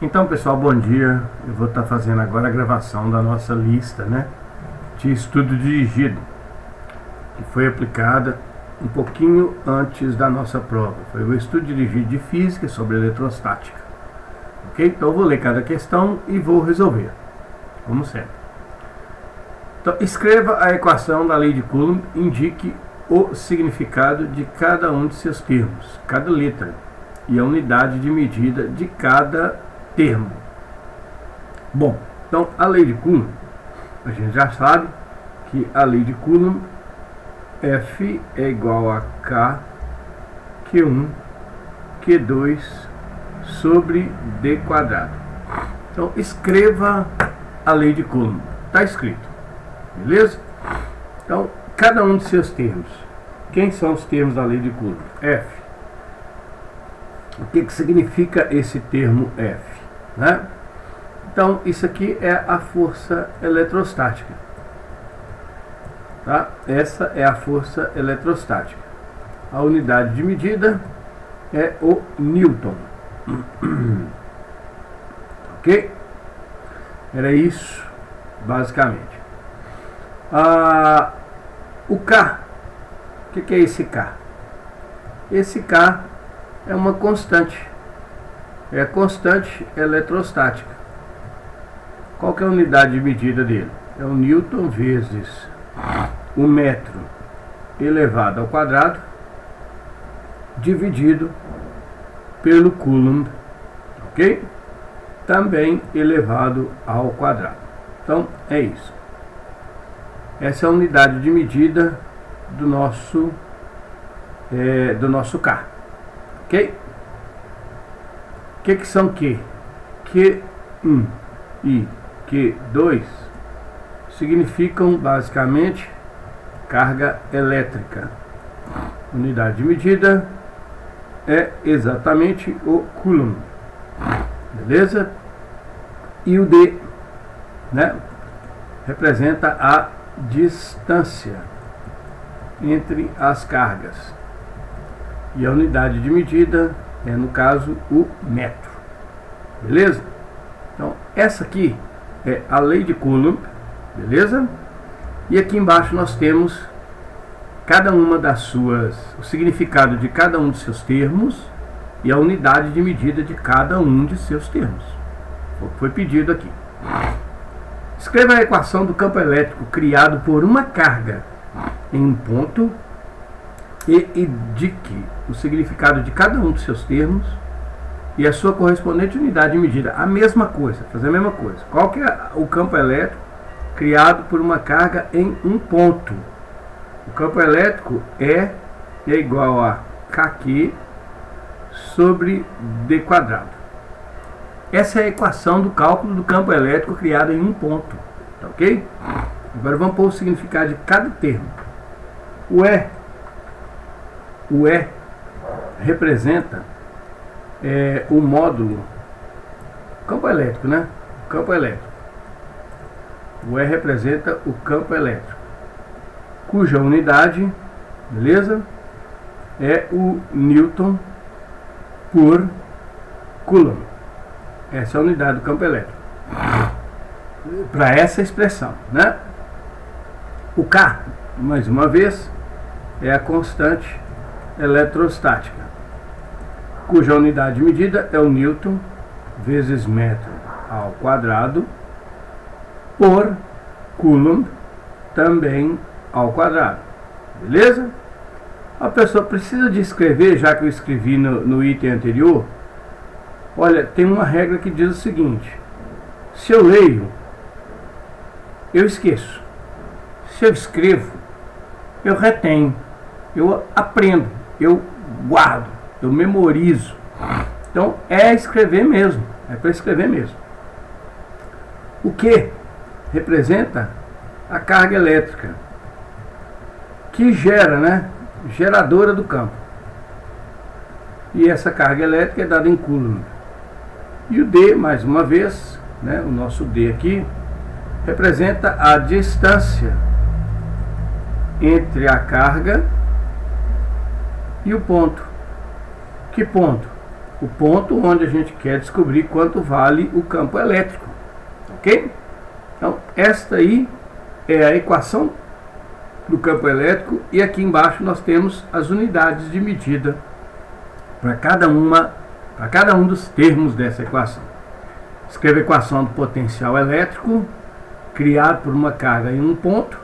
Então, pessoal, bom dia. Eu vou estar fazendo agora a gravação da nossa lista, de estudo dirigido, que foi aplicada um pouquinho antes da nossa prova. Foi o estudo dirigido de física sobre eletrostática. Ok? Então, eu vou ler cada questão e vou resolver, como sempre. Então, escreva a equação da lei de Coulomb, indique o significado de cada um de seus termos, cada letra, e a unidade de medida de cada termo. Bom, então a lei de Coulomb, a gente já sabe que a lei de Coulomb, F é igual a K, Q1, Q2 sobre D quadrado. Então escreva a lei de Coulomb, está escrito, beleza? Então, cada um de seus termos. Quem são os termos da lei de Coulomb? F. O que significa esse termo F? Então, isso aqui é a força eletrostática. Tá? Essa é a força eletrostática. A unidade de medida é o Newton. Ok? Era isso, basicamente. O K. O que é esse K? Esse K é uma constante. É a constante eletrostática. Qual que é a unidade de medida dele? É o Newton vezes o metro elevado ao quadrado dividido pelo Coulomb, ok? Também elevado ao quadrado. Então, é isso. Essa é a unidade de medida do nosso K, ok? O que são Q? Q1 e Q2 significam basicamente carga elétrica. Unidade de medida é exatamente o Coulomb, beleza? E o D, representa a distância entre as cargas. E a unidade de medida é, no caso, o metro. Beleza? Então, essa aqui é a lei de Coulomb, beleza? E aqui embaixo nós temos cada uma das suas, o significado de cada um dos seus termos e a unidade de medida de cada um de seus termos. Foi pedido aqui. Escreva a equação do campo elétrico criado por uma carga em um ponto e indique o significado de cada um dos seus termos e a sua correspondente unidade de medida. A mesma coisa, fazer a mesma coisa. Qual que é o campo elétrico criado por uma carga em um ponto? O campo elétrico é igual a KQ sobre D quadrado. Essa é a equação do cálculo do campo elétrico criado em um ponto. Tá ok? Agora vamos pôr o significado de cada termo. O E representa o módulo, campo elétrico, Campo elétrico. O E representa o campo elétrico, cuja unidade, beleza, é o Newton por Coulomb. Essa é a unidade do campo elétrico. Para essa expressão, O K, mais uma vez, é a constante eletrostática, cuja unidade de medida é o Newton vezes metro ao quadrado por Coulomb também ao quadrado. Beleza? A pessoa precisa de escrever, já que eu escrevi no item anterior. Olha, tem uma regra que diz o seguinte: se eu leio, eu esqueço. Se eu escrevo, eu retenho, eu aprendo, eu guardo, eu memorizo. Então é escrever mesmo, é para escrever mesmo. O que representa a carga elétrica que gera, geradora do campo. E essa carga elétrica é dada em Coulomb. E o D, mais uma vez, o nosso D aqui, representa a distância entre a carga e o ponto. Que ponto? o ponto onde a gente quer descobrir quanto vale o campo elétrico, ok? Então, esta aí é a equação do campo elétrico, e aqui embaixo nós temos as unidades de medida para cada um dos termos dessa equação. Escreva a equação do potencial elétrico criado por uma carga em um ponto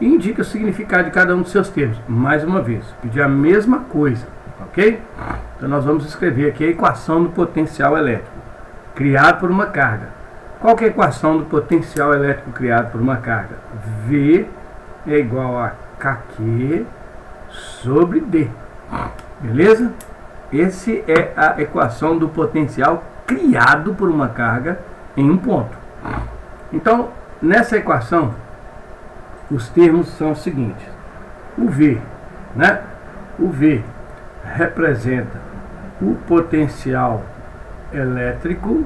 e indica o significado de cada um dos seus termos. Mais uma vez, pedir a mesma coisa, ok? Então nós vamos escrever aqui a equação do potencial elétrico criado por uma carga. Qual que é a equação do potencial elétrico criado por uma carga? V é igual a KQ sobre D. Beleza? Essa é a equação do potencial criado por uma carga em um ponto. Então, nessa equação, os termos são os seguintes. O V, né? O V representa o potencial elétrico,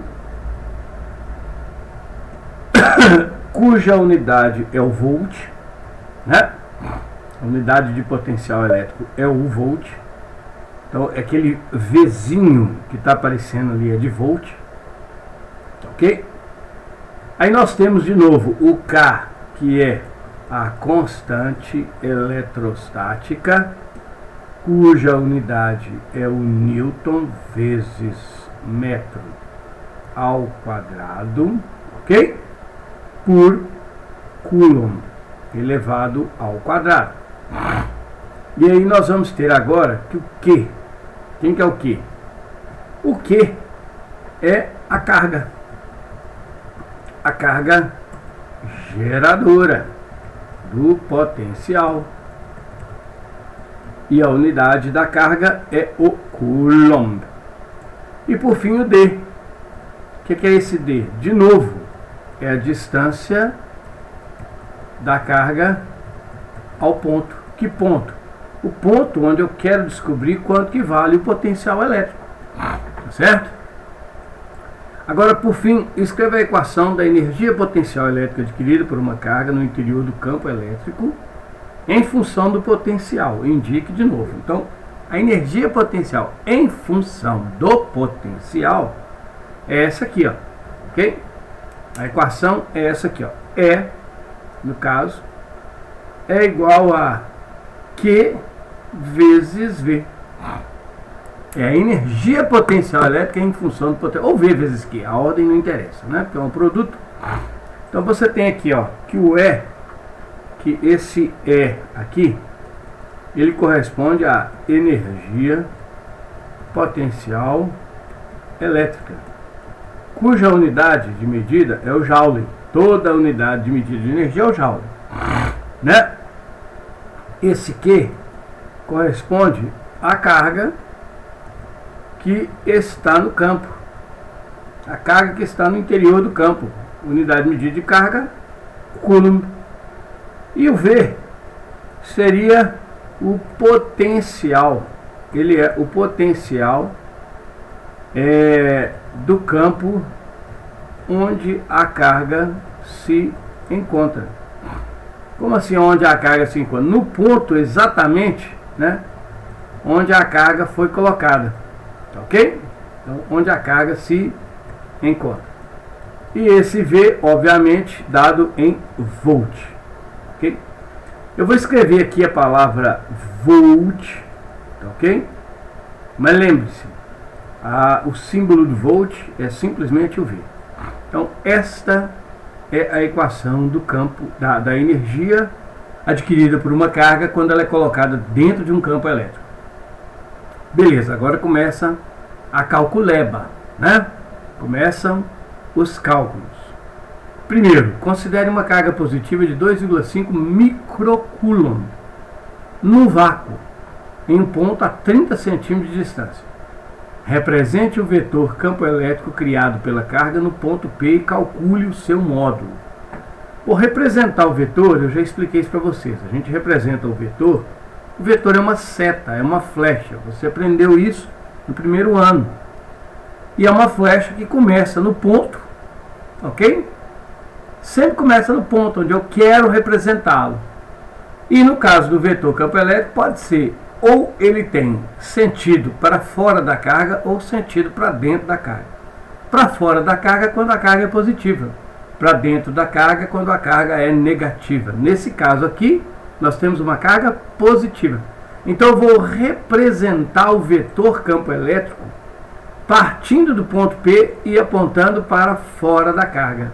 cuja unidade é o volt, né? A unidade de potencial elétrico é o volt. Então, aquele Vzinho que está aparecendo ali é de volt, ok? Aí nós temos de novo o K, que é a constante eletrostática, cuja unidade é o Newton vezes metro ao quadrado, ok? Por Coulomb elevado ao quadrado. E aí nós vamos ter agora que o Q. Quem que é o Q? O Q é a carga. A carga geradora do potencial. E a unidade da carga é o Coulomb. E por fim o D. O que é esse D? De novo, é a distância da carga ao ponto. Que ponto? O ponto onde eu quero descobrir quanto que vale o potencial elétrico. Tá certo? Agora, por fim, escreva a equação da energia potencial elétrica adquirida por uma carga no interior do campo elétrico em função do potencial. Indique de novo. Então, a energia potencial em função do potencial é essa aqui, ó. Ok? A equação é essa aqui, ó. E, no caso, é igual a Q vezes V. É a energia potencial elétrica em função do potencial. Ou V vezes Q. A ordem não interessa, né? Porque é um produto. Então você tem aqui, ó, que o E, que esse E aqui, ele corresponde à energia potencial elétrica, cuja unidade de medida é o Joule. Toda unidade de medida de energia é o Joule, né? Esse Q corresponde à carga que está no campo, a carga que está no interior do campo, unidade de medida de carga, Coulomb. E o V seria o potencial, ele é o potencial do campo onde a carga se encontra. Como assim onde a carga se encontra? No ponto exatamente, né, onde a carga foi colocada, ok? Então, onde a carga se encontra. E esse V, obviamente, dado em volt, ok? Eu vou escrever aqui a palavra volt, ok? Mas lembre-se, o símbolo do volt é simplesmente o V. Então, esta é a equação do campo da energia adquirida por uma carga quando ela é colocada dentro de um campo elétrico. Beleza, agora começa a calculeba, né? Começam os cálculos. Primeiro, considere uma carga positiva de 2,5 microcoulomb no vácuo, em um ponto a 30 centímetros de distância. Represente o vetor campo elétrico criado pela carga no ponto P e calcule o seu módulo. Por representar o vetor, eu já expliquei isso para vocês. A gente representa o vetor é uma seta, é uma flecha. Você aprendeu isso no primeiro ano. E é uma flecha que começa no ponto, ok? Sempre começa no ponto onde eu quero representá-lo. E no caso do vetor campo elétrico, pode ser ou ele tem sentido para fora da carga ou sentido para dentro da carga. Para fora da carga quando a carga é positiva, para dentro da carga quando a carga é negativa. Nesse caso aqui, nós temos uma carga positiva. Então eu vou representar o vetor campo elétrico partindo do ponto P e apontando para fora da carga.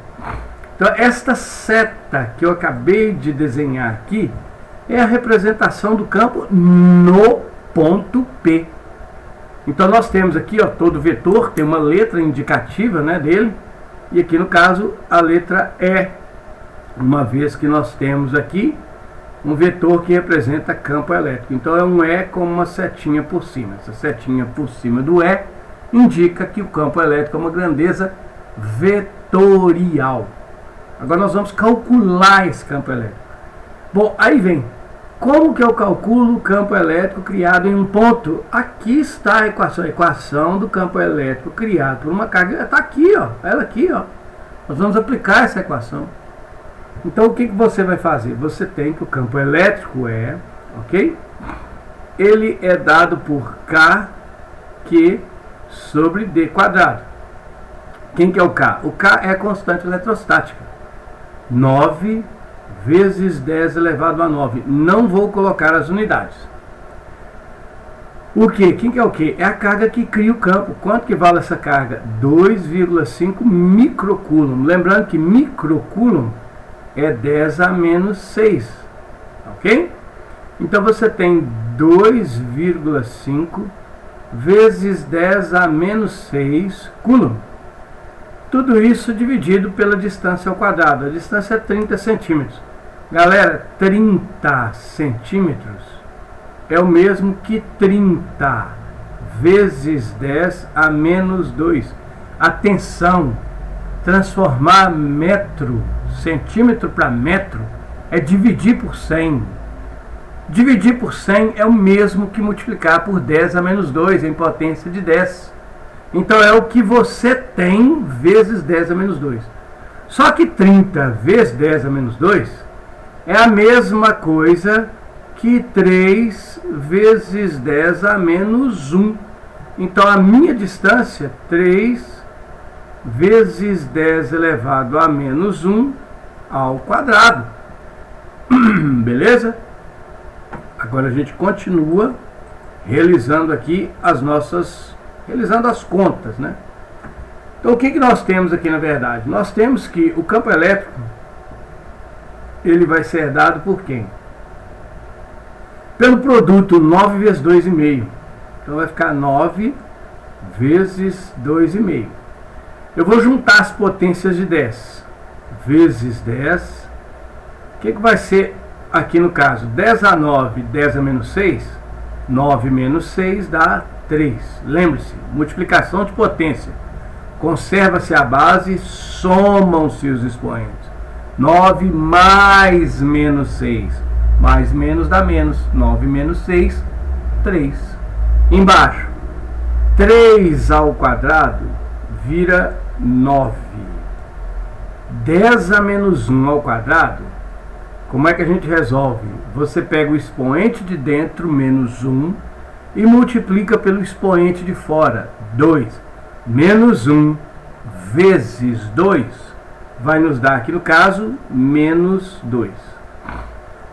Então esta seta que eu acabei de desenhar aqui é a representação do campo no ponto P. Então nós temos aqui, ó, todo vetor tem uma letra indicativa, né, dele, e aqui no caso a letra E, uma vez que nós temos aqui um vetor que representa campo elétrico. Então é um E com uma setinha por cima. Essa setinha por cima do E indica que o campo elétrico é uma grandeza vetorial. Agora nós vamos calcular esse campo elétrico. Bom, aí vem, como que eu calculo o campo elétrico criado em um ponto? Aqui está a equação do campo elétrico criado por uma carga. Está aqui, ó, ela aqui, ó. Nós vamos aplicar essa equação. Então o que você vai fazer? Você tem que o campo elétrico é, ok? Ele é dado por Kq sobre D quadrado. Quem que é o K? O K é a constante eletrostática. 9 vezes 10 elevado a 9. Não vou colocar as unidades. O que? Quem que é o que? É a carga que cria o campo. Quanto que vale essa carga? 2,5 microcoulomb. Lembrando que microcoulomb é 10 a menos 6. Ok? Então você tem 2,5 vezes 10 a menos 6 coulomb. Tudo isso dividido pela distância ao quadrado. A distância é 30 centímetros. Galera, 30 centímetros é o mesmo que 30 vezes 10 a menos 2. Atenção, transformar metro, centímetro para metro, é dividir por 100. Dividir por 100 é o mesmo que multiplicar por 10 a menos 2, em potência de 10. Então é o que você tem vezes 10 a menos 2. Só que 30 vezes 10 a menos 2 é a mesma coisa que 3 vezes 10 a menos 1. Então a minha distância, 3 vezes 10 elevado a menos 1 ao quadrado. Beleza? Agora a gente continua realizando aqui realizando as contas, né? Então o que nós temos aqui na verdade? Nós temos que o campo elétrico ele vai ser dado por quem? Pelo produto 9 vezes 2,5. Então vai ficar 9 vezes 2,5. Eu vou juntar as potências de 10 vezes 10. O que vai ser aqui no caso? 10 a 9, 10 a menos 6. 9 menos 6 dá 3. Lembre-se, multiplicação de potência. Conserva-se a base, somam-se os expoentes. 9 mais menos 6. Mais menos dá menos. 9 menos 6, 3. Embaixo, 3 ao quadrado vira 9. 10 a menos 1 ao quadrado, como é que a gente resolve? Você pega o expoente de dentro, menos 1, e multiplica pelo expoente de fora, 2. Menos 1 vezes 2 vai nos dar, aqui no caso, menos 2.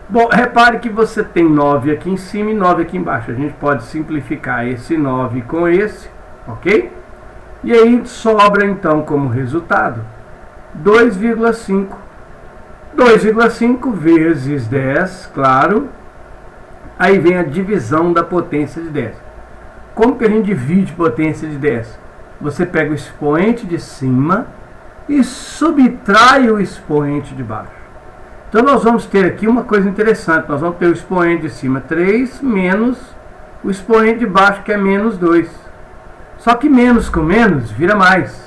Bom, repare que você tem 9 aqui em cima e 9 aqui embaixo. A gente pode simplificar esse 9 com esse, ok? E aí sobra então como resultado 2,5. 2,5 vezes 10, claro. Aí vem a divisão da potência de 10. Como que a gente divide potência de 10? Você pega o expoente de cima e subtrai o expoente de baixo. Então nós vamos ter aqui uma coisa interessante. Nós vamos ter o expoente de cima 3 menos o expoente de baixo, que é menos 2. Só que menos com menos vira mais.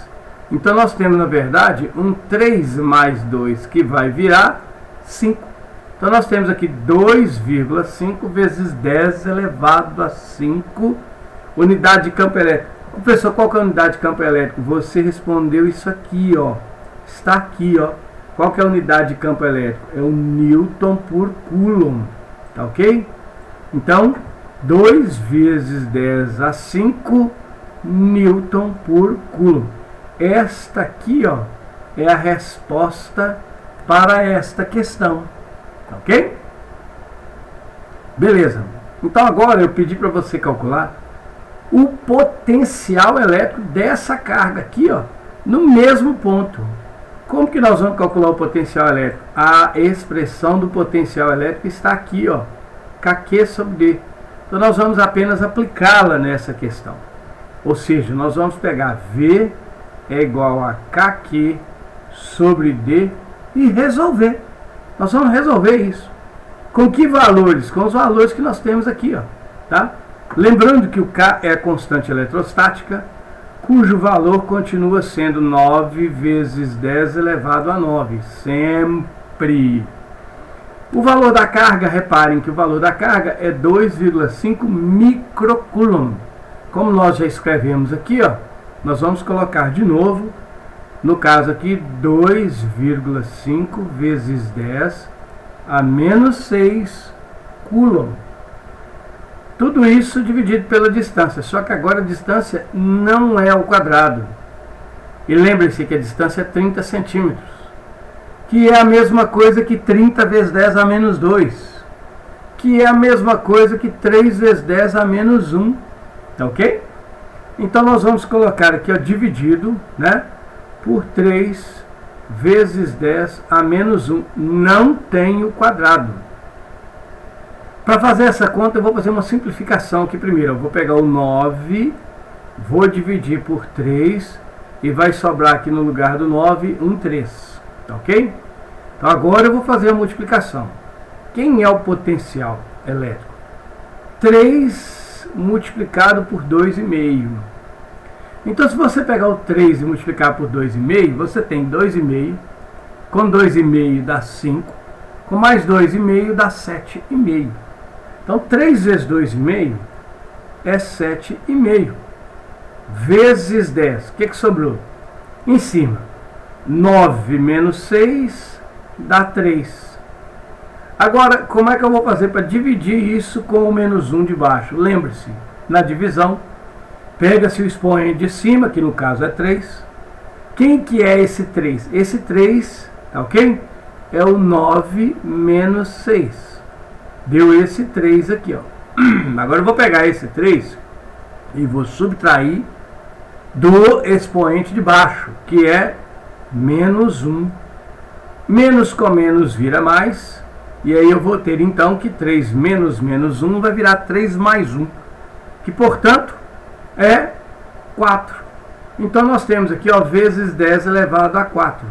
Então nós temos, na verdade, um 3 mais 2 que vai virar 5. Então nós temos aqui 2,5 vezes 10 elevado a 5 unidade de campo elétrico. Professor, qual que é a unidade de campo elétrico? Você respondeu isso aqui, ó. Está aqui, ó. Qual que é a unidade de campo elétrico? É o Newton por Coulomb. Tá ok? Então, 2 vezes 10 a 5 Newton por Coulomb. Esta aqui, ó, é a resposta para esta questão. Ok? Beleza. Então agora eu pedi para você calcular o potencial elétrico dessa carga aqui, ó, no mesmo ponto. Como que nós vamos calcular o potencial elétrico? A expressão do potencial elétrico está aqui, ó, kq sobre d. Então nós vamos apenas aplicá-la nessa questão. Ou seja, nós vamos pegar V é igual a kq sobre d e resolver. Nós vamos resolver isso. Com que valores? Com os valores que nós temos aqui, ó, tá? Lembrando que o K é a constante eletrostática, cujo valor continua sendo 9 vezes 10 elevado a 9, sempre. O valor da carga, reparem que o valor da carga é 2,5 microcoulomb. Como nós já escrevemos aqui, ó, nós vamos colocar de novo, no caso aqui, 2,5 vezes 10 a menos 6 coulomb. Tudo isso dividido pela distância, só que agora a distância não é ao quadrado. E lembre-se que a distância é 30 centímetros, que é a mesma coisa que 30 vezes 10 a menos 2, que é a mesma coisa que 3 vezes 10 a menos 1, tá ok? Então nós vamos colocar aqui, ó, dividido, né, por 3 vezes 10 a menos 1, não tem o quadrado. Para fazer essa conta, eu vou fazer uma simplificação aqui primeiro. Eu vou pegar o 9, vou dividir por 3, e vai sobrar aqui no lugar do 9, um 3. Tá ok? Então agora eu vou fazer a multiplicação. Quem é o potencial elétrico? 3 multiplicado por 2,5. Então se você pegar o 3 e multiplicar por 2,5, você tem 2,5. Com 2,5 dá 5. Com mais 2,5 dá 7,5. Então, 3 vezes 2,5 é 7,5. Vezes 10. O que sobrou? Em cima. 9 menos 6 dá 3. Agora, como é que eu vou fazer para dividir isso com o menos 1 de baixo? Lembre-se, na divisão, pega-se o expoente de cima, que no caso é 3. Quem que é esse 3? Esse 3, tá ok? É o 9 menos 6. Deu esse 3 aqui, ó. Agora eu vou pegar esse 3 e vou subtrair do expoente de baixo, que é menos 1. Menos com menos vira mais. E aí eu vou ter então que 3 menos menos 1 vai virar 3 mais 1. Que portanto é 4. Então nós temos aqui, ó, vezes 10 elevado a 4.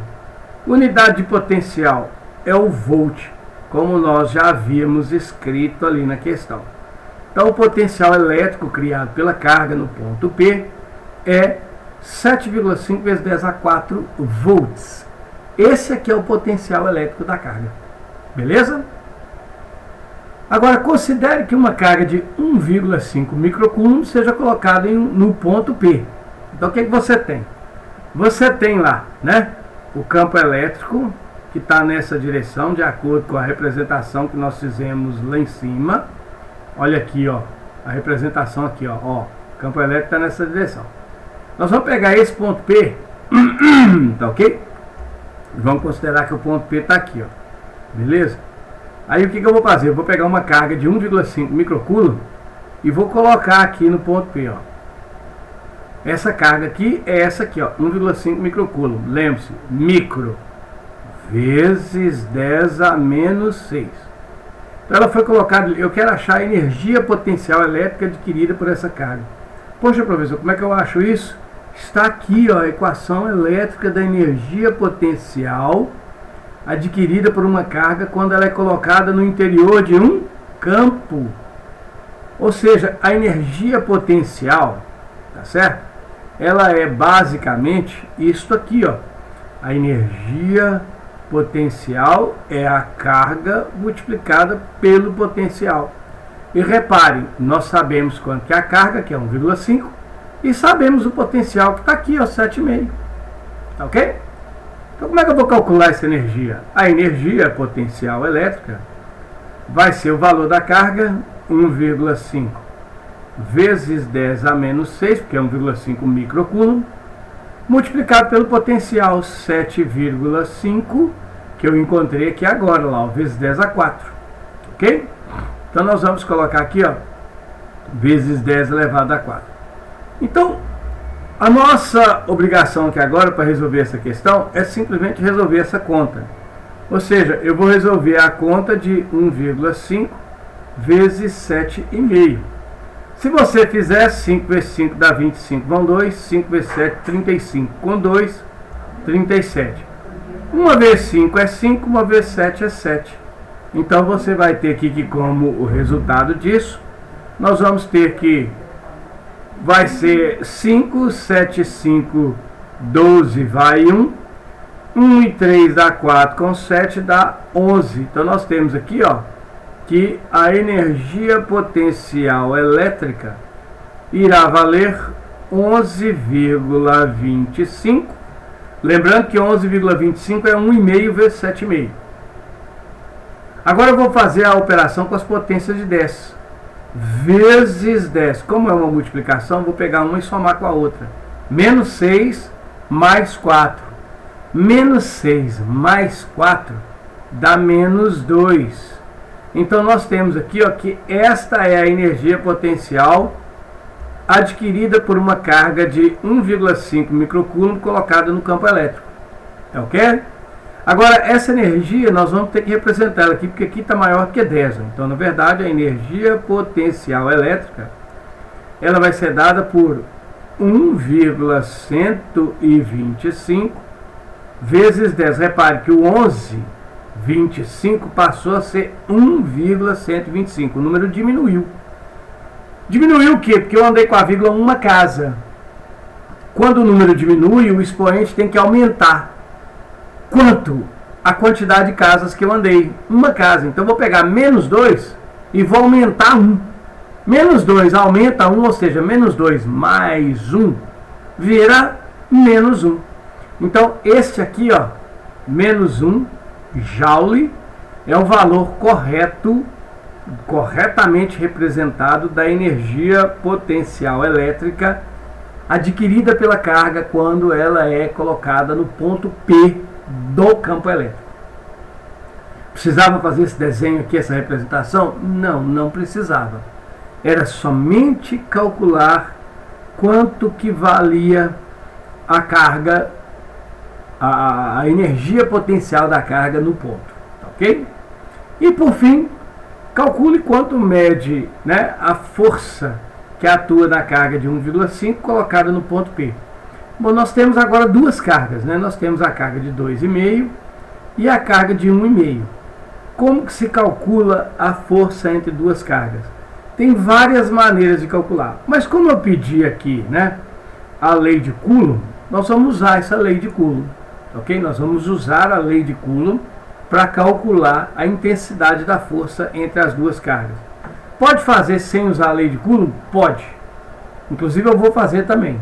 Unidade de potencial é o volt, como nós já havíamos escrito ali na questão. Então o potencial elétrico criado pela carga no ponto P é 7,5 vezes 10 a 4 volts. Esse aqui é o potencial elétrico da carga. Beleza? Agora considere que uma carga de 1,5 microcoulomb seja colocada no ponto P. Então o que você tem? Você tem lá, né, o campo elétrico que está nessa direção, de acordo com a representação que nós fizemos lá em cima. Olha aqui, ó, a representação aqui, ó, o campo elétrico está nessa direção. Nós vamos pegar esse ponto P, tá ok? Vamos considerar que o ponto P está aqui, ó, beleza? Aí o que eu vou fazer? Eu vou pegar uma carga de 1,5 microcoulomb e vou colocar aqui no ponto P, ó. Essa carga aqui é essa aqui, ó, 1,5 microcoulomb. Lembre-se, micro vezes 10 a menos 6. Então ela foi colocada, eu quero achar a energia potencial elétrica adquirida por essa carga. Poxa, professor, como é que eu acho isso? Está aqui, ó, a equação elétrica da energia potencial adquirida por uma carga quando ela é colocada no interior de um campo. Ou seja, a energia potencial, tá certo? Ela é basicamente isto aqui, ó. A energia potencial é a carga multiplicada pelo potencial. E reparem, nós sabemos quanto que é a carga, que é 1,5, e sabemos o potencial que está aqui, ó, 7,5. Tá ok? Então como é que eu vou calcular essa energia? A energia potencial elétrica vai ser o valor da carga 1,5 vezes 10 a menos 6, porque é 1,5 microcoulomb, multiplicado pelo potencial 7,5, que eu encontrei aqui agora, lá, ó, vezes 10 a 4. Ok? Então nós vamos colocar aqui, ó, vezes 10 elevado a 4. Então, a nossa obrigação aqui agora para resolver essa questão é simplesmente resolver essa conta. Ou seja, eu vou resolver a conta de 1,5 vezes 7,5. Se você fizer 5 vezes 5 dá 25, vão 2, 5 vezes 7, 35, com 2, 37. 1 vezes 5 é 5, 1 vezes 7 é 7. Então você vai ter aqui que, como o resultado disso, nós vamos ter que vai ser 5, 7, 5, 12, vai 1. 1 e 3 dá 4, com 7 dá 11. Então nós temos aqui, ó, que a energia potencial elétrica irá valer 11,25. Lembrando que 11,25 é 1,5 vezes 7,5. Agora eu vou fazer a operação com as potências de 10. Vezes 10. Como é uma multiplicação, vou pegar uma e somar com a outra. Menos 6 mais 4. Menos 6 mais 4 dá menos 2. Então nós temos aqui, ó, que esta é a energia potencial adquirida por uma carga de 1,5 microcoulomb colocada no campo elétrico. É ok? Agora, essa energia nós vamos ter que representar ela aqui, porque aqui está maior que 10. Então, na verdade, a energia potencial elétrica ela vai ser dada por 1,125 vezes 10. Repare que o 11,25 passou a ser 1,125. O número diminuiu. Diminuiu o quê? Porque eu andei com a vírgula uma casa. Quando o número diminui, o expoente tem que aumentar. Quanto? A quantidade de casas que eu andei. Uma casa. Então eu vou pegar menos 2 e vou aumentar 1. Menos 2 aumenta 1, ou seja, menos 2 mais 1 vira menos 1. Então este aqui, ó, menos 1 joule, é o valor corretamente representado da energia potencial elétrica adquirida pela carga quando ela é colocada no ponto P do campo elétrico. Precisava fazer esse desenho aqui, essa representação? Não, não precisava. Era somente calcular quanto que valia a carga, a energia potencial da carga no ponto, ok? E por fim, calcule quanto mede, né, a força que atua na carga de 1,5 colocada no ponto P. Bom, nós temos agora duas cargas, né? Nós temos a carga de 2,5 e a carga de 1,5. Como que se calcula a força entre duas cargas? Tem várias maneiras de calcular, mas como eu pedi aqui, né, a lei de Coulomb, nós vamos usar essa lei de Coulomb, ok? Nós vamos usar a lei de Coulomb para calcular a intensidade da força entre as duas cargas. Pode fazer sem usar a lei de Coulomb? Pode. Inclusive eu vou fazer também.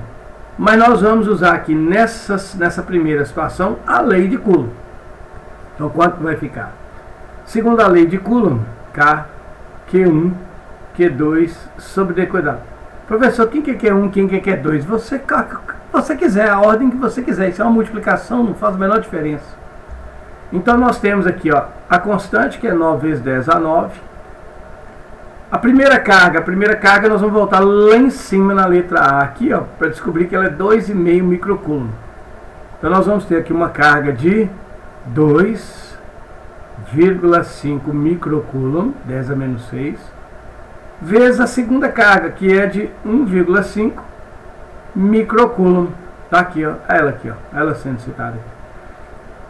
Mas nós vamos usar aqui nessa primeira situação a lei de Coulomb. Então quanto vai ficar? Segundo a lei de Coulomb, K, Q1, Q2 sobre D quadrado. Professor, quem que é Q1, quem que é Q2? Você quiser, a ordem que você quiser. Isso é uma multiplicação, não faz a menor diferença. Então nós temos aqui, ó, a constante, que é 9 vezes 10 a 9. A primeira carga nós vamos voltar lá em cima na letra A aqui, ó, para descobrir que ela é 2,5 microcoulomb. Então nós vamos ter aqui uma carga de 2,5 microcoulomb, 10 a menos 6, vezes a segunda carga, que é de 1,5 microcoulomb. Tá aqui, ó, ela sendo citada aqui.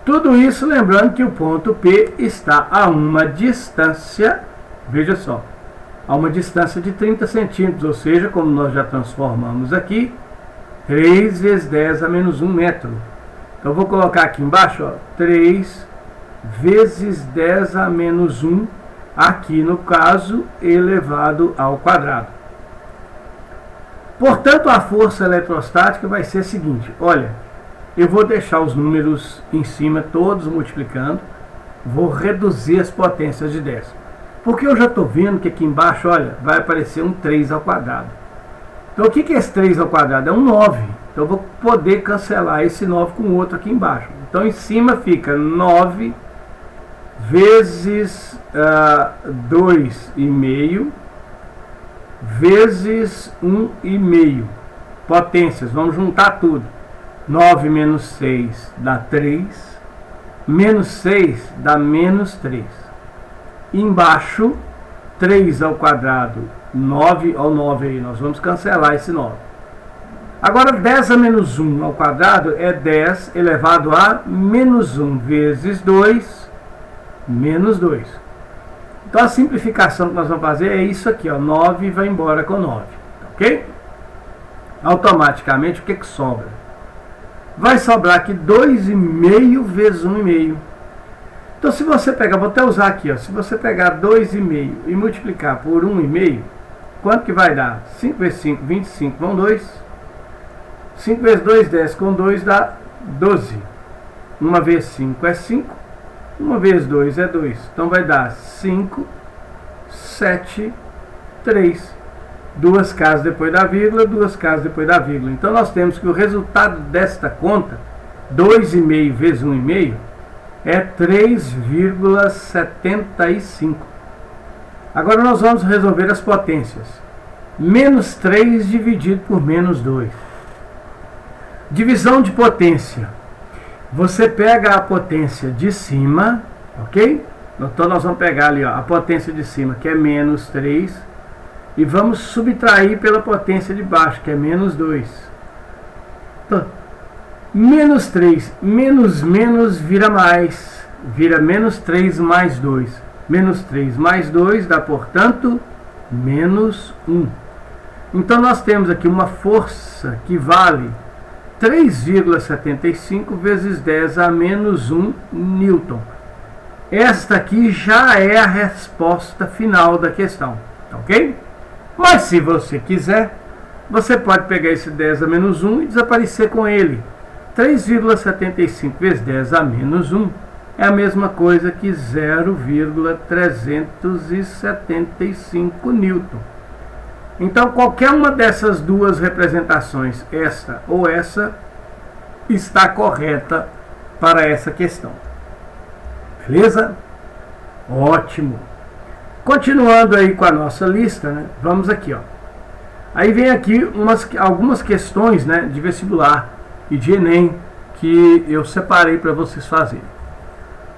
Tudo isso lembrando que o ponto P está a uma distância, veja só, a uma distância de 30 centímetros, ou seja, como nós já transformamos aqui, 3 vezes 10 a menos 1 metro. Então eu vou colocar aqui embaixo, ó, 3 vezes 10 a menos 1, aqui no caso, elevado ao quadrado. Portanto, a força eletrostática vai ser a seguinte, olha, eu vou deixar os números em cima, todos multiplicando, vou reduzir as potências de 10. Porque eu já estou vendo que aqui embaixo, olha, vai aparecer um 3 ao quadrado. Então o que é esse 3 ao quadrado? É um 9. Então eu vou poder cancelar esse 9 com o outro aqui embaixo. Então em cima fica 9 vezes 2,5 vezes 1,5. Potências, vamos juntar tudo. 9 menos 6 dá 3. Menos 6 dá menos 3. Embaixo, 3 ao quadrado, 9 ao 9 aí, nós vamos cancelar esse 9. Agora 10 a menos 1 ao quadrado é 10 elevado a menos 1 vezes 2, menos 2. Então a simplificação que nós vamos fazer é isso aqui, ó, 9 vai embora com 9, ok? Automaticamente o que sobra? Vai sobrar aqui 2,5 vezes 1,5. Então se você pegar, vou até usar aqui, ó, se você pegar 2,5 e multiplicar por 1,5, quanto que vai dar? 5 vezes 5, 25, vão 2. 5 vezes 2, 10, com 2 dá 12. 1 vezes 5 é 5. 1 vezes 2 é 2. Então vai dar 5, 7, 3. Duas casas depois da vírgula, duas casas depois da vírgula. Então nós temos que o resultado desta conta, 2,5 vezes 1,5, é 3,75. Agora nós vamos resolver as potências. Menos 3 dividido por menos 2. Divisão de potência. Você pega a potência de cima, ok? Então nós vamos pegar ali, ó, a potência de cima, que é menos 3, e vamos subtrair pela potência de baixo, que é menos 2. Então, menos 3, menos menos vira mais, vira menos 3 mais 2. Menos 3 mais 2 dá, portanto, menos 1. Então nós temos aqui uma força que vale 3,75 vezes 10 a menos 1 newton. Esta aqui já é a resposta final da questão, ok? Mas se você quiser, você pode pegar esse 10 a menos 1 e desaparecer com ele. 3,75 vezes 10 a menos 1 é a mesma coisa que 0,375 newton. Então, qualquer uma dessas duas representações, esta ou essa, está correta para essa questão. Beleza? Ótimo. Continuando aí com a nossa lista, né? Vamos aqui, ó. Aí vem aqui algumas questões, né, de vestibular e de Enem que eu separei para vocês fazerem.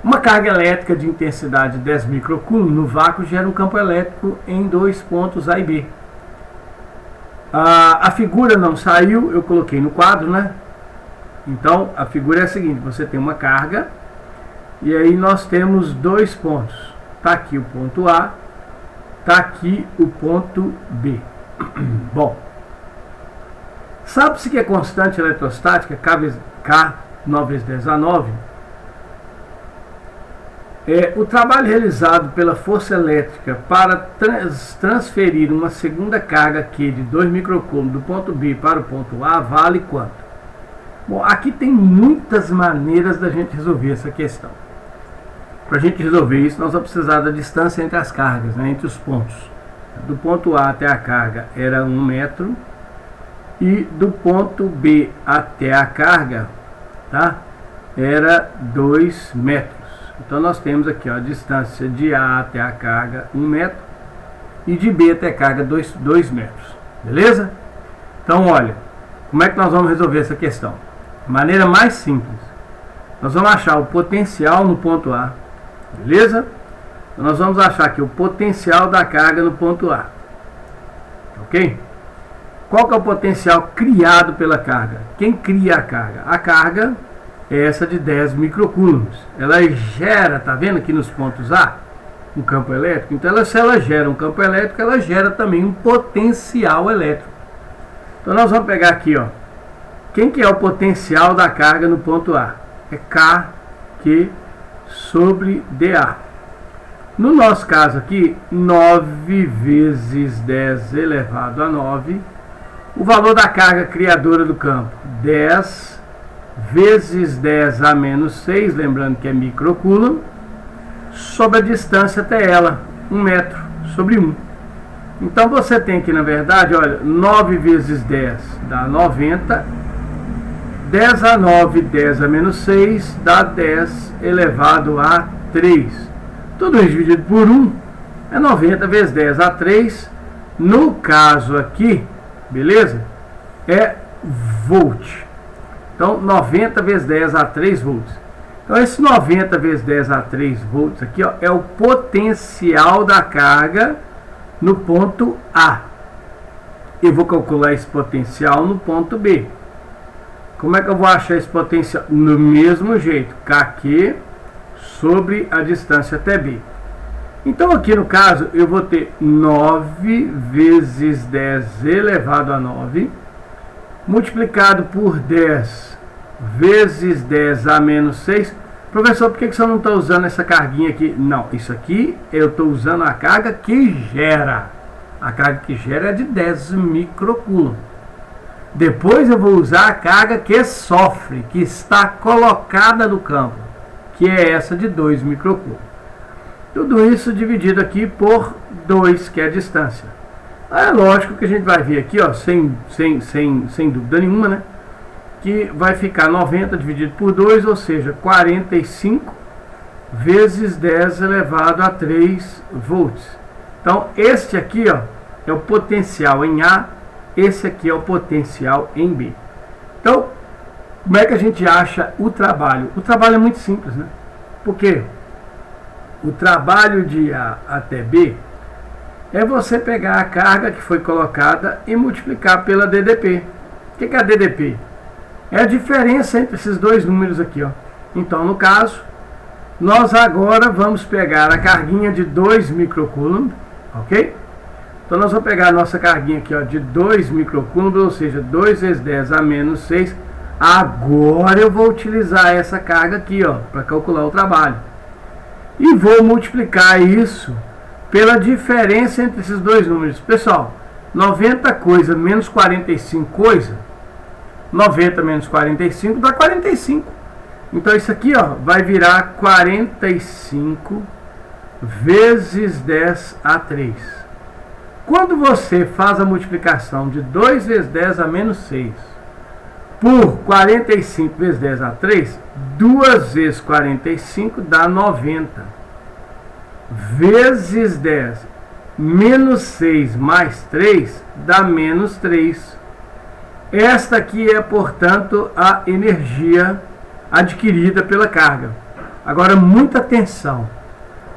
Uma carga elétrica de intensidade 10 microcoulomb no vácuo gera um campo elétrico em dois pontos A e B. A figura não saiu, eu coloquei no quadro, né? Então a figura é a seguinte: você tem uma carga e aí nós temos dois pontos. Está aqui o ponto A, está aqui o ponto B. Bom, sabe-se que a constante eletrostática K 9 vezes 10 a 9 o trabalho realizado pela força elétrica para transferir uma segunda carga Q de 2 microcoulomb do ponto B para o ponto A vale quanto? Bom, aqui tem muitas maneiras da gente resolver essa questão. Para a gente resolver isso, nós vamos precisar da distância entre as cargas, né, entre os pontos. Do ponto A até a carga era 1 metro e do ponto B até a carga, tá, era 2 metros. Então nós temos aqui, ó, a distância de A até a carga 1 metro e de B até a carga 2 metros. Beleza? Então olha, como é que nós vamos resolver essa questão? Maneira mais simples. Nós vamos achar o potencial no ponto A. Beleza? Então nós vamos achar aqui o potencial da carga no ponto A. Ok? Qual que é o potencial criado pela carga? Quem cria a carga? A carga é essa de 10 microcoulombs. Ela gera, tá vendo aqui nos pontos A, um campo elétrico? Então se ela gera um campo elétrico, ela gera também um potencial elétrico. Então nós vamos pegar aqui, ó. Quem que é o potencial da carga no ponto A? É KQ sobre dA. No nosso caso aqui, 9 vezes 10 elevado a 9. O valor da carga criadora do campo, 10 vezes 10 a menos 6, lembrando que é microcoulomb, sobre a distância até ela, 1 metro sobre 1. Então você tem que, na verdade, olha, 9 vezes 10 dá 90, 10 a 9, 10 a menos 6 dá 10 elevado a 3. Tudo isso dividido por 1 é 90 vezes 10 a 3. No caso aqui, beleza? É volt. Então 90 vezes 10 a 3 volts. Então esse 90 vezes 10 a 3 volts aqui, ó, é o potencial da carga no ponto A. Eu vou calcular esse potencial no ponto B. Como é que eu vou achar esse potencial? No mesmo jeito, KQ sobre a distância até B. Então aqui no caso eu vou ter 9 vezes 10 elevado a 9 multiplicado por 10 vezes 10 a menos 6. Professor, por que você não está usando essa carguinha aqui? Não, isso aqui eu estou usando a carga que gera. A carga que gera é de 10 microcoulomb. Depois eu vou usar a carga que sofre, que está colocada no campo, que é essa de 2 microcoulomb. Tudo isso dividido aqui por 2, que é a distância. É lógico que a gente vai ver aqui, ó, sem dúvida nenhuma, né? Que vai ficar 90 dividido por 2, ou seja, 45 vezes 10 elevado a 3 volts. Então, este aqui, ó, é o potencial em A, esse aqui é o potencial em B. Então, como é que a gente acha o trabalho? O trabalho é muito simples, né? Porque o trabalho de A até B é você pegar a carga que foi colocada e multiplicar pela DDP. O que é a DDP? É a diferença entre esses dois números aqui, ó. Então, no caso, nós agora vamos pegar a carguinha de 2 microcoulomb, ok? Então, nós vamos pegar a nossa carguinha aqui, ó, de 2 microcoulomb, ou seja, 2 vezes 10 a menos 6. Agora eu vou utilizar essa carga aqui, ó, para calcular o trabalho. E vou multiplicar isso pela diferença entre esses dois números. Pessoal, 90 coisa menos 45 coisa, 90 menos 45 dá 45. Então isso aqui, ó, vai virar 45 vezes 10 a 3. Quando você faz a multiplicação de 2 vezes 10 a menos 6 por 45 vezes 10 a 3, 2 vezes 45 dá 90. Vezes 10 menos 6 mais 3 dá menos 3. Esta aqui é, portanto, a energia adquirida pela carga. Agora, muita atenção.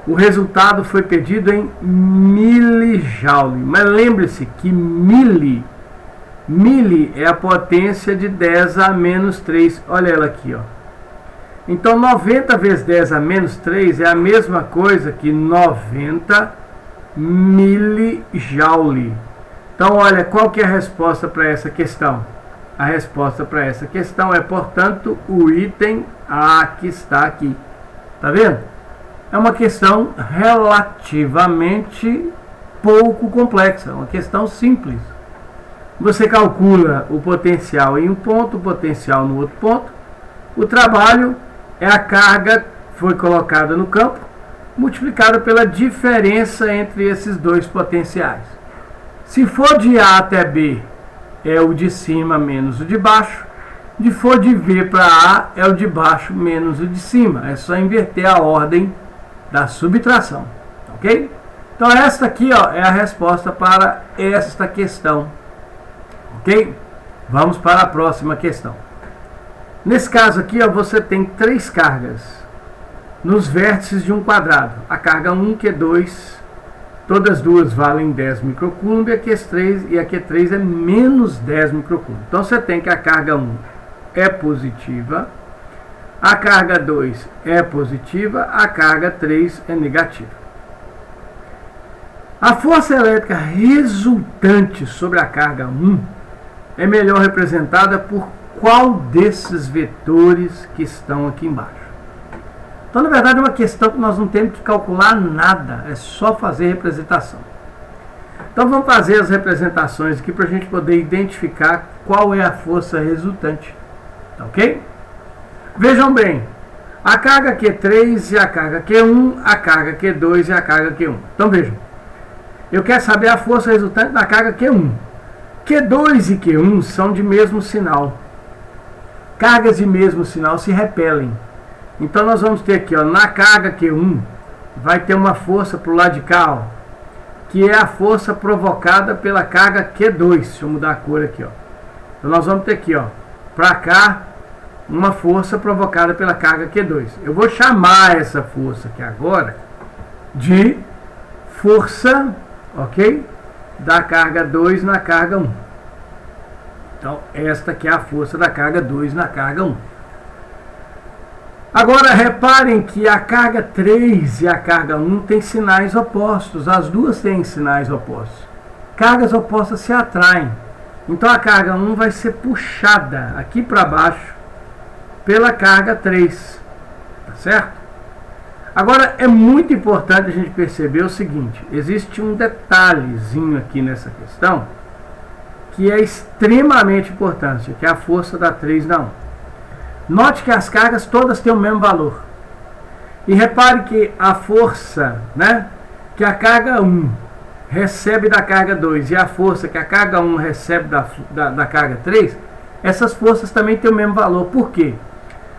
O resultado foi pedido em milijoule. Mas lembre-se que mili é a potência de 10 a menos 3. Olha ela aqui, ó. Então, 90 vezes 10 a menos 3 é a mesma coisa que 90 milijoule. Então, olha, qual que é a resposta para essa questão? A resposta para essa questão é, portanto, o item A que está aqui. Tá vendo? É uma questão relativamente pouco complexa, uma questão simples. Você calcula o potencial em um ponto, o potencial no outro ponto. O trabalho é a carga que foi colocada no campo, multiplicada pela diferença entre esses dois potenciais. Se for de A até B, é o de cima menos o de baixo. Se for de B para A, é o de baixo menos o de cima. É só inverter a ordem da subtração. Ok? Então, esta aqui, ó, é a resposta para esta questão. Ok? Vamos para a próxima questão. Nesse caso aqui, ó, você tem 3 cargas nos vértices de um quadrado. A carga 1, Q2... Todas duas valem 10 microcoulomb e a Q3 é menos 10 microcoulomb. Então você tem que a carga 1 é positiva, a carga 2 é positiva, a carga 3 é negativa. A força elétrica resultante sobre a carga 1 é melhor representada por qual desses vetores que estão aqui embaixo? Então, na verdade, é uma questão que nós não temos que calcular nada, é só fazer representação. Então, vamos fazer as representações aqui para a gente poder identificar qual é a força resultante. Ok? Vejam bem, A carga Q3 e a carga Q1, a carga Q2 e a carga Q1. Então vejam, eu quero saber a força resultante da carga Q1. Q2 e Q1 são de mesmo sinal. Cargas de mesmo sinal se repelem. Então nós vamos ter aqui, ó, na carga Q1, vai ter uma força para o lado de cá, ó, que é a força provocada pela carga Q2. Deixa eu mudar a cor aqui, ó. Então nós vamos ter aqui, ó, para cá, uma força provocada pela carga Q2. Eu vou chamar essa força aqui agora de força, ok, da carga 2 na carga 1. Então esta aqui é a força da carga 2 na carga 1. Agora reparem que a carga 3 e a carga 1 têm sinais opostos. As duas têm sinais opostos. Cargas opostas se atraem. Então a carga 1 vai ser puxada aqui para baixo pela carga 3. Tá certo? Agora é muito importante a gente perceber o seguinte. Existe um detalhezinho aqui nessa questão que é extremamente importante, que é a força da 3 na 1. Note que as cargas todas têm o mesmo valor. E repare que a força, né, que a carga 1 recebe da carga 2 e a força que a carga 1 recebe da carga 3, essas forças também têm o mesmo valor. Por quê?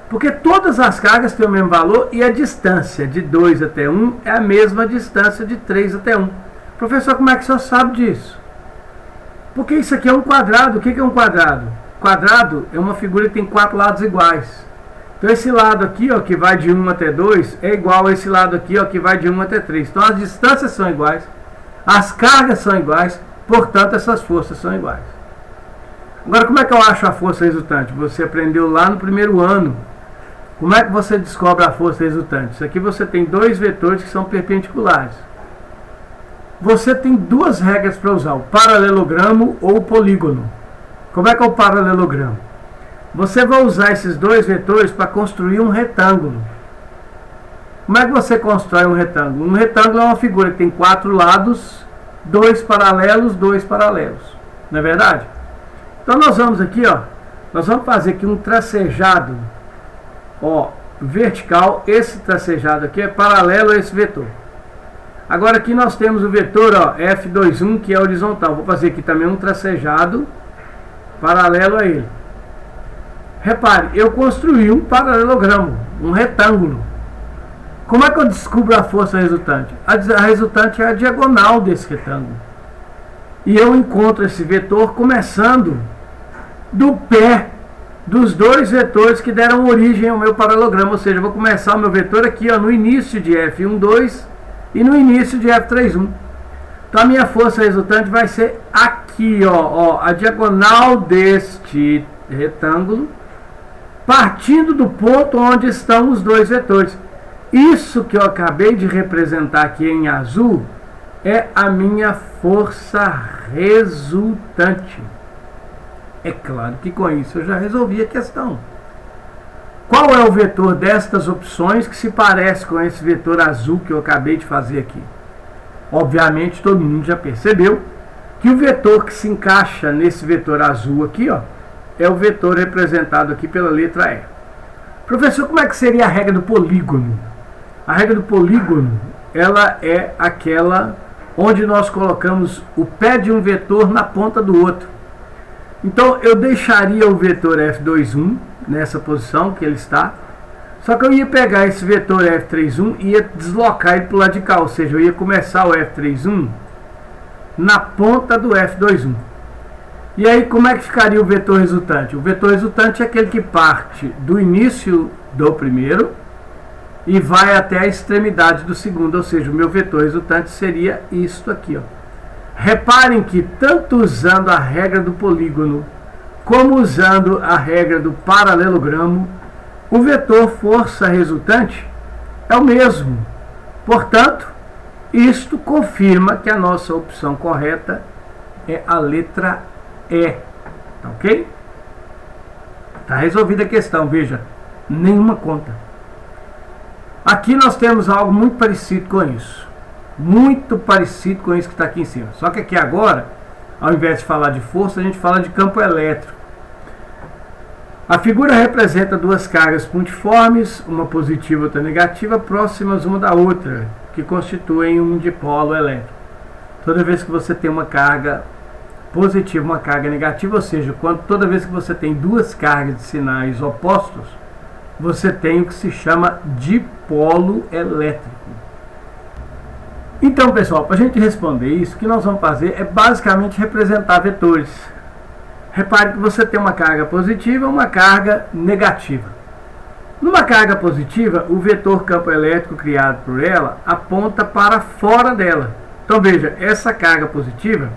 Porque todas as cargas têm o mesmo valor e a distância de 2 até 1 é a mesma distância de 3 até 1. Professor, como é que o senhor sabe disso? Porque isso aqui é um quadrado. O que é um quadrado? Quadrado é uma figura que tem 4 lados iguais. Então esse lado aqui, ó, que vai de 1 até 2, é igual a esse lado aqui, ó, que vai de 1 até 3. Então as distâncias são iguais, as cargas são iguais, portanto essas forças são iguais. Agora, como é que eu acho a força resultante? Você aprendeu lá no primeiro ano. Como é que você descobre a força resultante? Isso aqui você tem dois vetores que são perpendiculares. Você tem duas regras para usar, o paralelogramo ou o polígono. Como é que é o paralelogramo? Você vai usar esses dois vetores para construir um retângulo. Como é que você constrói um retângulo? Um retângulo é uma figura que tem 4 lados, 2 paralelos, 2 paralelos. Não é verdade? Então nós vamos aqui, ó, nós vamos fazer aqui um tracejado, ó, vertical. Esse tracejado aqui é paralelo a esse vetor. Agora aqui nós temos o vetor, ó, F21, que é horizontal. Vou fazer aqui também um tracejado paralelo a ele. Repare, eu construí um paralelogramo, um retângulo. Como é que eu descubro a força resultante? A resultante é a diagonal desse retângulo. E eu encontro esse vetor começando do pé dos dois vetores que deram origem ao meu paralelogramo. Ou seja, eu vou começar o meu vetor aqui, ó, no início de F12 e no início de F31. Então a minha força resultante vai ser aqui, ó, a diagonal deste retângulo, partindo do ponto onde estão os dois vetores. Isso que eu acabei de representar aqui em azul é a minha força resultante. É claro que com isso eu já resolvi a questão. Qual é o vetor destas opções que se parece com esse vetor azul que eu acabei de fazer aqui? Obviamente todo mundo já percebeu que o vetor que se encaixa nesse vetor azul aqui, ó, é o vetor representado aqui pela letra E. Professor, como é que seria a regra do polígono? A regra do polígono, ela é aquela onde nós colocamos o pé de um vetor na ponta do outro. Então eu deixaria o vetor F21 nessa posição que ele está, só que eu ia pegar esse vetor F31 e ia deslocar ele para o lado de cá, ou seja, eu ia começar o F31 na ponta do F21. E aí como é que ficaria o vetor resultante? O vetor resultante é aquele que parte do início do primeiro e vai até a extremidade do segundo, ou seja, o meu vetor resultante seria isto aqui, ó. Reparem que tanto usando a regra do polígono como usando a regra do paralelogramo, o vetor força resultante é o mesmo. Portanto, isto confirma que a nossa opção correta é a letra E. Tá ok? Está resolvida a questão, veja, nenhuma conta. Aqui nós temos algo muito parecido com isso. Muito parecido com isso que está aqui em cima. Só que aqui agora, ao invés de falar de força, a gente fala de campo elétrico. A figura representa duas cargas pontiformes, uma positiva e outra negativa, próximas uma da outra, que constituem um dipolo elétrico. Toda vez que você tem uma carga positiva, uma carga negativa, ou seja, toda vez que você tem duas cargas de sinais opostos, você tem o que se chama dipolo elétrico. Então, pessoal, para a gente responder isso, o que nós vamos fazer é basicamente representar vetores. Repare que você tem uma carga positiva e uma carga negativa. Numa carga positiva, o vetor campo elétrico criado por ela aponta para fora dela. Então veja, essa carga positiva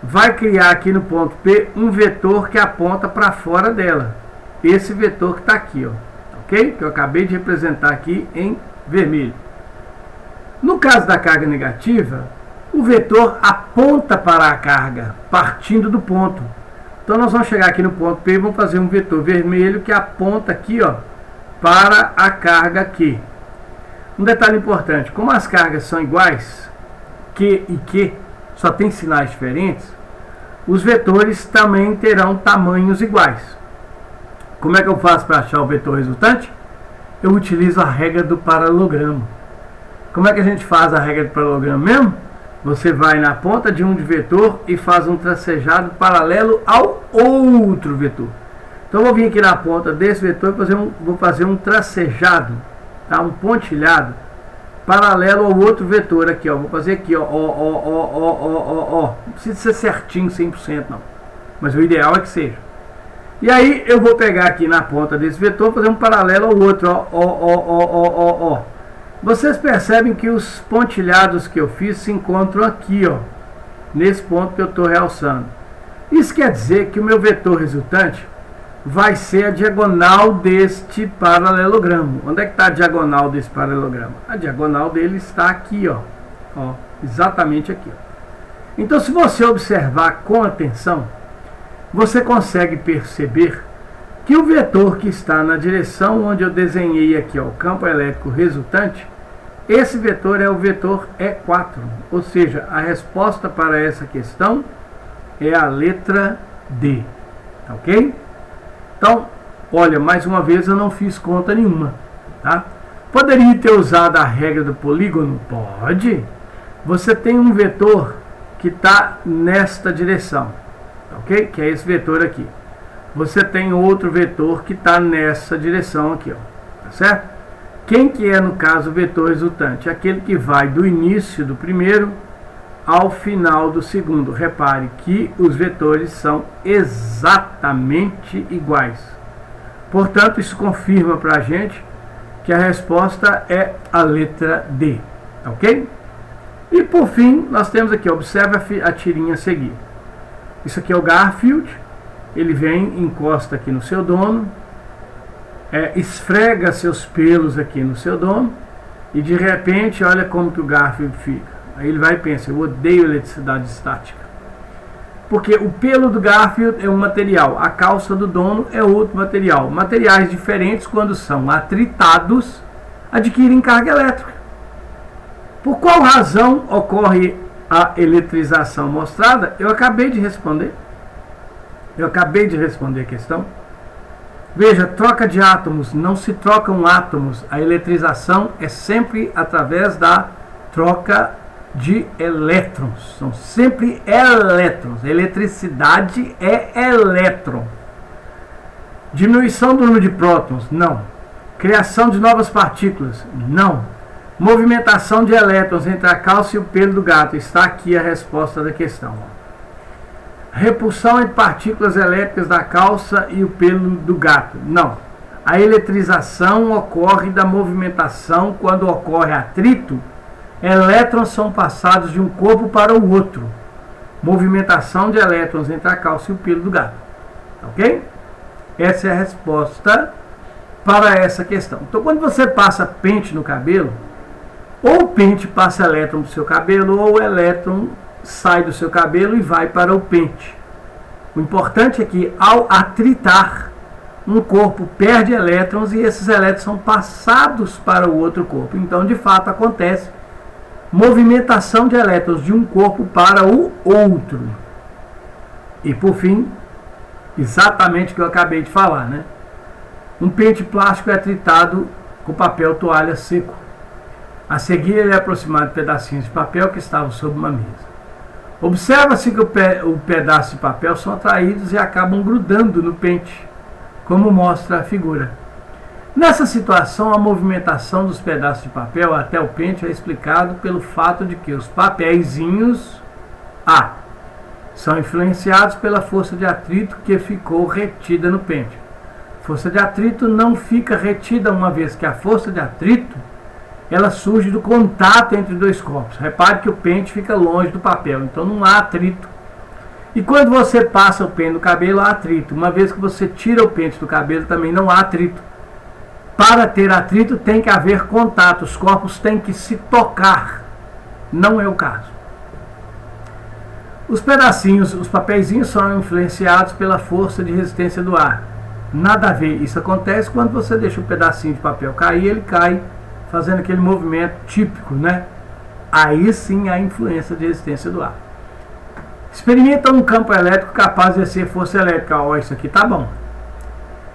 vai criar aqui no ponto P um vetor que aponta para fora dela. Esse vetor que está aqui, ó, ok? Que eu acabei de representar aqui em vermelho. No caso da carga negativa, o vetor aponta para a carga, partindo do ponto. Então nós vamos chegar aqui no ponto P e vamos fazer um vetor vermelho que aponta aqui, ó, para a carga Q. Um detalhe importante, como as cargas são iguais, Q e Q só tem sinais diferentes, os vetores também terão tamanhos iguais. Como é que eu faço para achar o vetor resultante? Eu utilizo a regra do paralelogramo. Como é que a gente faz a regra do paralelogramo mesmo? Você vai na ponta de um vetor e faz um tracejado paralelo ao outro vetor. Então eu vou vir aqui na ponta desse vetor e vou fazer um tracejado, tá? Um pontilhado paralelo ao outro vetor aqui, ó. Vou fazer aqui, ó, ó. Não precisa ser certinho 100% não, mas o ideal é que seja. E aí eu vou pegar aqui na ponta desse vetor, fazer um paralelo ao outro, ó. Vocês percebem que os pontilhados que eu fiz se encontram aqui, ó, nesse ponto que eu estou realçando. Isso quer dizer que o meu vetor resultante vai ser a diagonal deste paralelogramo. Onde é que está a diagonal desse paralelogramo? A diagonal dele está aqui, ó, exatamente aqui. Ó. Então, se você observar com atenção, você consegue perceber que o vetor que está na direção onde eu desenhei aqui, ó, o campo elétrico resultante, esse vetor é o vetor E4, ou seja, a resposta para essa questão é a letra D, ok? Então, olha, mais uma vez eu não fiz conta nenhuma, tá? Poderia ter usado a regra do polígono? Pode. Você tem um vetor que está nesta direção, ok? Que é esse vetor aqui. Você tem outro vetor que está nessa direção aqui, ó, tá certo? Quem que é, no caso, o vetor resultante? Aquele que vai do início do primeiro ao final do segundo. Repare que os vetores são exatamente iguais. Portanto, isso confirma para a gente que a resposta é a letra D, ok? E por fim, nós temos aqui, observa a tirinha a seguir. Isso aqui é o Garfield. Ele vem, encosta aqui no seu dono, esfrega seus pelos aqui no seu dono, e de repente, olha como que o Garfield fica. Aí ele vai e pensa, eu odeio eletricidade estática. Porque o pelo do Garfield é um material, a calça do dono é outro material. Materiais diferentes, quando são atritados, adquirem carga elétrica. Por qual razão ocorre a eletrização mostrada? Eu acabei de responder. A questão. Veja, troca de átomos, não se trocam átomos. A eletrização é sempre através da troca de elétrons. São sempre elétrons. Eletricidade é elétron. Diminuição do número de prótons? Não. Criação de novas partículas? Não. Movimentação de elétrons entre a calça e o pelo do gato? Está aqui a resposta da questão. Repulsão entre partículas elétricas da calça e o pelo do gato? Não. A eletrização ocorre da movimentação. Quando ocorre atrito, elétrons são passados de um corpo para o outro. Movimentação de elétrons entre a calça e o pelo do gato. Ok? Essa é a resposta para essa questão. Então, quando você passa pente no cabelo, ou o pente passa elétron para o seu cabelo, ou o elétron sai do seu cabelo e vai para o pente. O importante é que, ao atritar, um corpo perde elétrons e esses elétrons são passados para o outro corpo. Então, de fato, acontece movimentação de elétrons de um corpo para o outro. E, por fim, Exatamente o que eu acabei de falar, né? Um pente plástico é atritado com papel toalha seco. A seguir, ele é aproximado de pedacinhos de papel que estavam sobre uma mesa. Observa-se que o pedaço de papel são atraídos e acabam grudando no pente, como mostra a figura. Nessa situação, a movimentação dos pedaços de papel até o pente é explicado pelo fato de que os papeizinhos são influenciados pela força de atrito que ficou retida no pente. A força de atrito não fica retida uma vez que a força de atrito ela surge do contato entre dois corpos. Repare que o pente fica longe do papel, então não há atrito. E quando você passa o pente no cabelo, há atrito. Uma vez que você tira o pente do cabelo, também não há atrito. Para ter atrito tem que haver contato, os corpos têm que se tocar. Não é o caso. Os pedacinhos, os papeizinhos são influenciados pela força de resistência do ar. Nada a ver. Isso acontece quando você deixa um pedacinho de papel cair, ele cai fazendo aquele movimento típico, né? Aí sim a influência de resistência do ar. Experimenta um campo elétrico capaz de exercer força elétrica. Ó, isso aqui tá bom.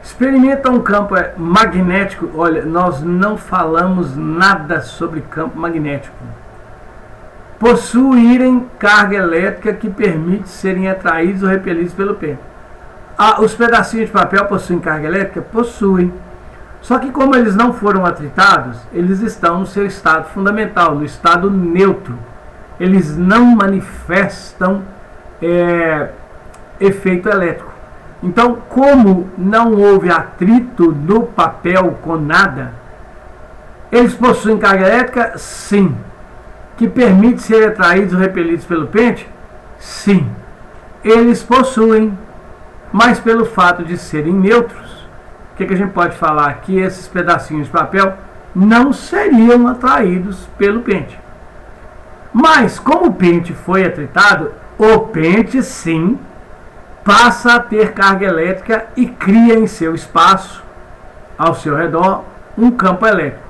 Experimenta um campo magnético. Olha, nós não falamos nada sobre campo magnético. Possuírem carga elétrica que permite serem atraídos ou repelidos pelo pente. Os pedacinhos de papel possuem carga elétrica? Possuem. Só que como eles não foram atritados, eles estão no seu estado fundamental, no estado neutro. Eles não manifestam efeito elétrico. Então, como não houve atrito no papel com nada, eles possuem carga elétrica? Sim. Que permite ser atraídos ou repelidos pelo pente? Sim. Eles possuem, mas pelo fato de serem neutros, o que a gente pode falar? Que esses pedacinhos de papel não seriam atraídos pelo pente. Mas, como o pente foi atritado, o pente sim passa a ter carga elétrica e cria em seu espaço, ao seu redor, um campo elétrico.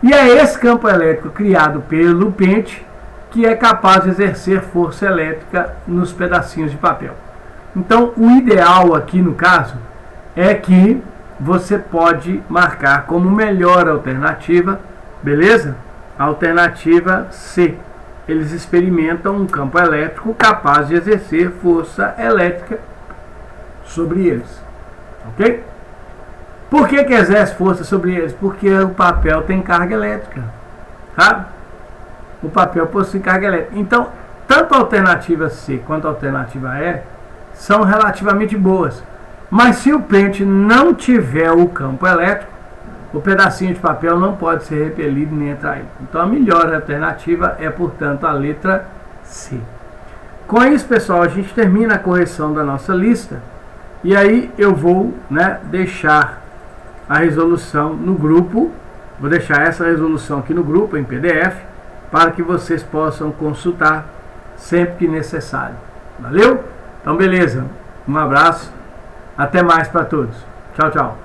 E é esse campo elétrico criado pelo pente que é capaz de exercer força elétrica nos pedacinhos de papel. Então, o ideal aqui no caso é que você pode marcar como melhor alternativa, beleza? Alternativa C. Eles experimentam um campo elétrico capaz de exercer força elétrica sobre eles. Ok? Por que exerce força sobre eles? Porque o papel tem carga elétrica. Tá? O papel possui carga elétrica. Então, tanto a alternativa C quanto a alternativa E são relativamente boas. Mas se o pente não tiver o campo elétrico, o pedacinho de papel não pode ser repelido nem atraído. Então a melhor alternativa é, portanto, a letra C. Com isso, pessoal, a gente termina a correção da nossa lista. E aí eu vou deixar a resolução no grupo. Vou deixar essa resolução aqui no grupo, em PDF, para que vocês possam consultar sempre que necessário. Valeu? Então, beleza. Um abraço. Até mais para todos. Tchau, tchau.